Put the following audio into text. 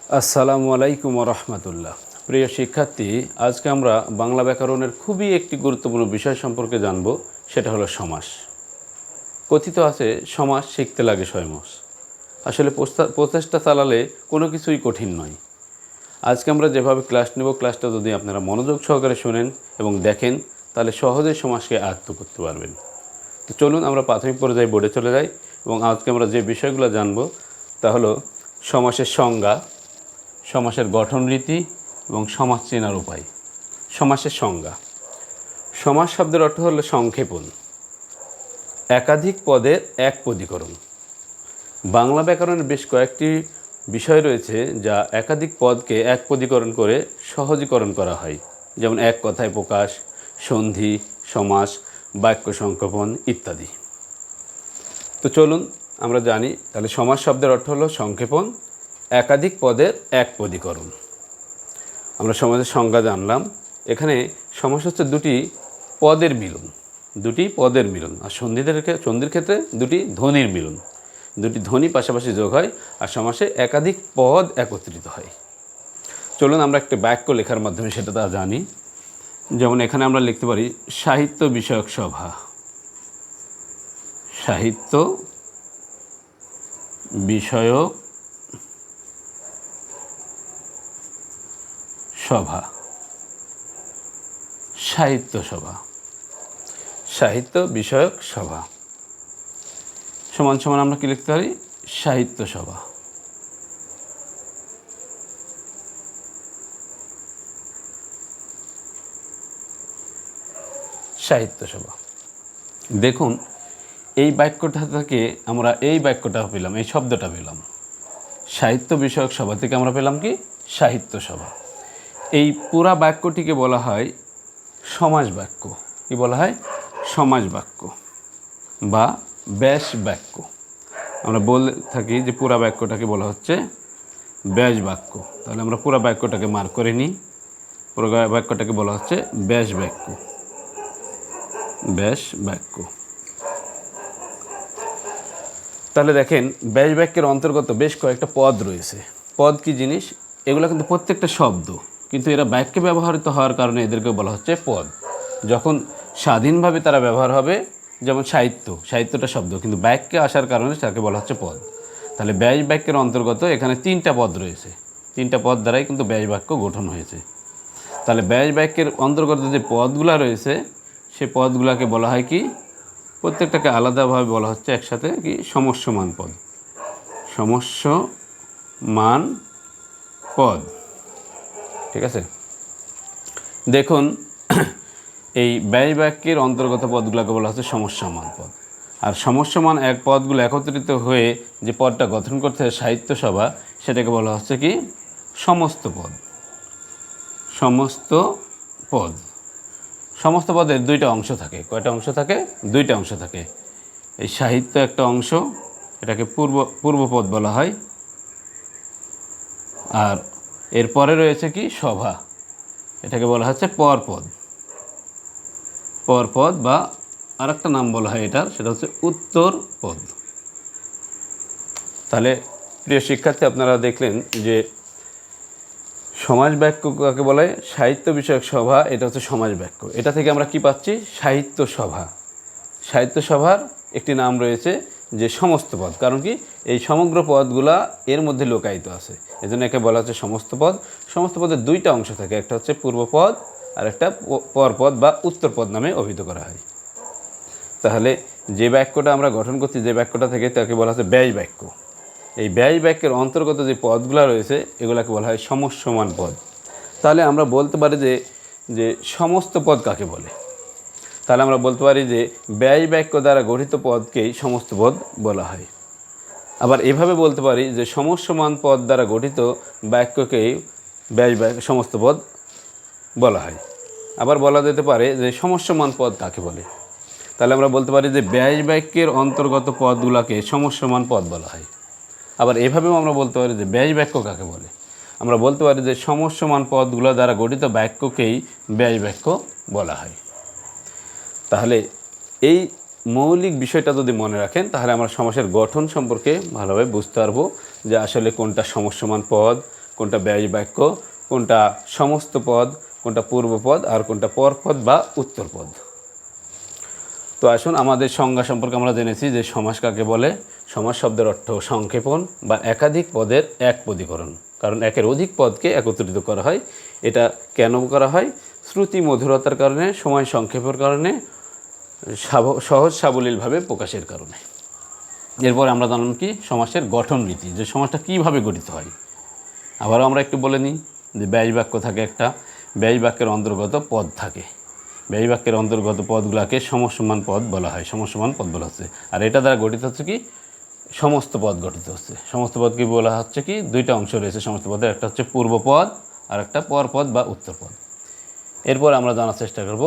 আসসালামু আলাইকুম রহমতুল্লাহ। প্রিয় শিক্ষার্থী, আজকে আমরা বাংলা ব্যাকরণের খুবই একটি গুরুত্বপূর্ণ বিষয় সম্পর্কে জানব, সেটা হলো সমাস। কথিত আছে সমাস শিখতে লাগে ৬ মাস। আসলে প্রচেষ্টা চালালে কোনো কিছুই কঠিন নয়। আজকে আমরা যেভাবে ক্লাস নেব, ক্লাসটা যদি আপনারা মনোযোগ সহকারে শোনেন এবং দেখেন, তাহলে সহজেই সমাসকে আয়ত্ত করতে পারবেন। তো চলুন আমরা প্রাথমিক পর্যায়ে বোর্ডে চলে যাই এবং আজকে আমরা যে বিষয়গুলো জানব তা হলো সমাসের সংজ্ঞা, সমাসের গঠন রীতি এবং সমাস চেনার উপায়। সমাসের সংজ্ঞা। সমাস শব্দের অর্থ হলো সংক্ষেপণ, একাধিক পদের এক পদীকরণ। বাংলা ব্যাকরণের বেশ কয়েকটি বিষয় রয়েছে যা একাধিক পদকে এক পদীকরণ করে সহজীকরণ করা হয়, যেমন এক কথায় প্রকাশ, সন্ধি, সমাস, বাক্য সংক্ষেপণ ইত্যাদি। তো চলুন আমরা জানি, তাহলে সমাস শব্দের অর্থ হলো সংক্ষেপণ, একাধিক পদের এক পদীকরণ। আমরা সমাসের সংজ্ঞা জানলাম। এখানে সমাস হচ্ছে দুটি পদের মিলন, আর সন্ধির ক্ষেত্রে দুটি ধ্বনির মিলন। দুটি ধ্বনি পাশাপাশি যোগ হয় আর সমাসে একাধিক পদ একত্রিত হয়। চলুন আমরা একটা বাক্য লেখার মাধ্যমে সেটা তা জানি। যেমন এখানে আমরা লিখতে পারি সাহিত্য বিষয়ক সভা। সাহিত্য বিষয়ক সভা, সাহিত্য সভা, সাহিত্য বিষয়ক সভা সমান সমান আমরা কি লিখতে পারি? সাহিত্য সভা। সাহিত্য সভা। দেখুন, এই বাক্যটা থেকে আমরা এই বাক্যটা পেলাম, এই শব্দটা পেলাম। সাহিত্য বিষয়ক সভা থেকে আমরা পেলাম কি? সাহিত্য সভা। এই পুরা বাক্যটিকে বলা হয় সমাস বাক্য। কি বলা হয়? সমাস বাক্য বা ব্যাস বাক্য। আমরা বলে থাকি যে পুরা বাক্যটাকে বলা হচ্ছে ব্যাস বাক্য। তাহলে আমরা পুরা বাক্যটাকে মার্ক করে নিই। পুরো বাক্যটাকে বলা হচ্ছে ব্যাস বাক্য। ব্যাস বাক্য। তাহলে দেখেন, ব্যাস বাক্যের অন্তর্গত বেশ কয়েকটা পদ রয়েছে। পদ কি জিনিস? এগুলো কিন্তু প্রত্যেকটা শব্দ, কিন্তু এরা বাক্যে ব্যবহৃত হওয়ার কারণে এদেরকে বলা হচ্ছে পদ। যখন স্বাধীনভাবে তারা ব্যবহার হবে, যেমন সাহিত্যটা শব্দ, কিন্তু বাক্যে আসার কারণে তাকে বলা হচ্ছে পদ। তাহলে ব্যাস বাক্যের অন্তর্গত এখানে 3টা পদ রয়েছে। 3টা পদ দ্বারাই কিন্তু ব্যাস বাক্য গঠন হয়েছে। তাহলে ব্যাস বাক্যের অন্তর্গত যে পদগুলো রয়েছে, সে পদগুলোকে বলা হয় কি? প্রত্যেকটাকে আলাদাভাবে বলা হচ্ছে একসাথে কি? সমস্যমান পদ। সমস্যমান পদ। ঠিক আছে? দেখুন, এই ব্যাস বাক্যের অন্তর্গত পদগুলোকে বলা হচ্ছে সমস্যমান পদ। আর সমস্যমান এক পদগুলো একত্রিত হয়ে যে পদটা গঠন করতে হয় সাহিত্য সভা, সেটাকে বলা হচ্ছে কি? সমস্ত পদ। সমস্ত পদ। সমস্ত পদের 2টা অংশ থাকে। কয়টা অংশ থাকে? 2টা অংশ থাকে। এই সাহিত্য একটা অংশ, এটাকে পূর্বপদ বলা হয়। আর এরপরে রয়েছে কি? সভা, এটাকে বলা হচ্ছে পরপদ। পরপদ বা আর একটা নাম বলা হয় এটার, সেটা হচ্ছে উত্তর পদ। তাহলে প্রিয় শিক্ষার্থী, আপনারা দেখলেন যে সমাস বাক্য কাকে বলে? সাহিত্য বিষয়ক সভা, এটা হচ্ছে সমাস বাক্য। এটা থেকে আমরা কি পাচ্ছি? সাহিত্য সভা। সাহিত্য সভার একটি নাম রয়েছে যে সমস্ত পদ। কারণ কি? এই সমগ্র পদগুলা এর মধ্যে লোকায়িত আছে, এজন্য একে বলা হচ্ছে সমস্ত পদ। সমস্ত পদের 2টা অংশ থাকে, একটা হচ্ছে পূর্বপদ আর একটা পরপদ বা উত্তরপদ নামে অভিহিত করা হয়। তাহলে যে বাক্যটা আমরা গঠন করছি, যে বাক্যটা থেকে, তাকে বলা হচ্ছে ব্যাস বাক্য। এই ব্যাস বাক্যের অন্তর্গত যে পদগুলো রয়েছে, এগুলাকে বলা হয় সমস্যমান পদ। তাহলে আমরা বলতে পারি যে সমস্ত পদ কাকে বলে? তাহলে আমরা বলতে পারি যে ব্যাস বাক্য দ্বারা গঠিত পদকেই সমস্ত পদ বলা হয়। আবার এভাবে বলতে পারি যে সমস্যমান পদ দ্বারা গঠিত বাক্যকেই সমস্ত পদ বলা হয়। আবার বলা যেতে পারে যে সমস্যমান পদ কাকে বলে? তাহলে আমরা বলতে পারি যে ব্যাস বাক্যের অন্তর্গত পদগুলোকে সমস্যমান পদ বলা হয়। আবার এভাবেও আমরা বলতে পারি যে ব্যাস বাক্য কাকে বলে? আমরা বলতে পারি যে সমস্যমান পদগুলো দ্বারা গঠিত বাক্যকেই ব্যাস বাক্য বলা হয়। তাহলে এই মৌলিক বিষয়টা যদি মনে রাখেন, তাহলে আমরা সমাসের গঠন সম্পর্কে ভালোভাবে বুঝতে পারবো যে আসলে কোনটা সমস্যমান পদ, কোনটা ব্যয় বাক্য, কোনটা সমস্ত পদ, কোনটা পূর্বপদ, আর কোনটা পরপদ বা উত্তরপদ। তো আসুন আমাদের সংজ্ঞা সম্পর্কে আমরা জেনেছি যে সমাস কাকে বলে। সমাস শব্দের অর্থ সংক্ষেপণ বা একাধিক পদের একপদীকরণ, কারণ একের অধিক পদকে একত্রিত করা হয়। এটা কেন করা হয়? শ্রুতি মধুরতার কারণে, সময় সংক্ষেপের কারণে, সহজ সাবলীলভাবে প্রকাশের কারণে। এরপর আমরা জানলাম কি সমাসের গঠন রীতি, যে সমাসটা কীভাবে গঠিত হয়। আবারও আমরা একটু বলে নিই যে ব্যয় বাক্য থাকে একটা, ব্যয় বাক্যের অন্তর্গত পদ থাকে। ব্যয় বাক্যের অন্তর্গত পদগুলোকে সমসমান পদ বলা হয়, সমসমান পদ বলা হচ্ছে। আর এটা দ্বারা গঠিত হচ্ছে কি সমস্ত পদ গঠিত হচ্ছে। সমস্ত পদ কি বলা হচ্ছে কি দুইটা অংশ রয়েছে সমস্ত পদের, একটা হচ্ছে পূর্বপদ আর একটা পরপদ বা উত্তরপদ। এরপর আমরা জানার চেষ্টা করব